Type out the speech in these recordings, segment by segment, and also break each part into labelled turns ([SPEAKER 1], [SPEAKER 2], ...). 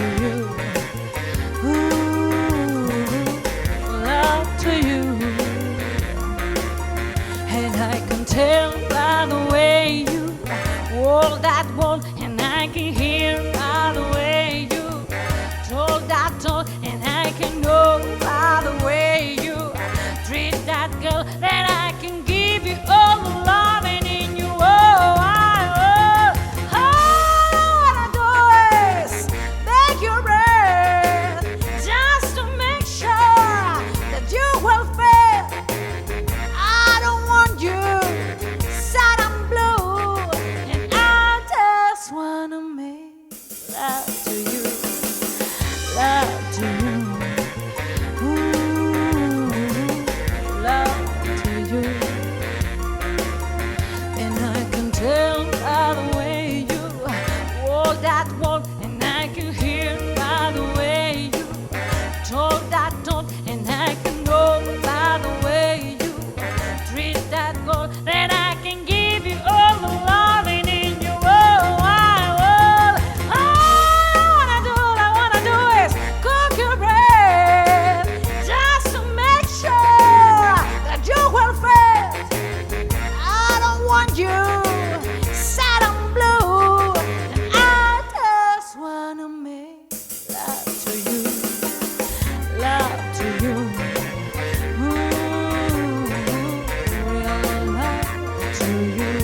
[SPEAKER 1] to you. Ooh, love to you. And I can tell by the way you walk that walk, and I can hear by the way you talk that talk, and I can know by the way you treat that girl that I can give you all the loving in you. All I wanna do is beg your breath just to make sure that you will fail. I don't want you sad and blue, and I just wanna make love to you, love to you. Ooh, love to you. And I can tell by the way you walk that walk, and I can hear by the way you talk that talk, and I can know by the way you treat that girl that I can give you all the loving in you. All I wanna do is cook your bread just to make sure that you will fail. I don't want you sad and blue, and I just wanna make love to you, love to you. Ooh, real love to you,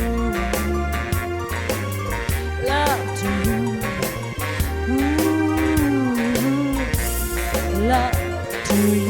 [SPEAKER 1] love to you. Ooh, love to you.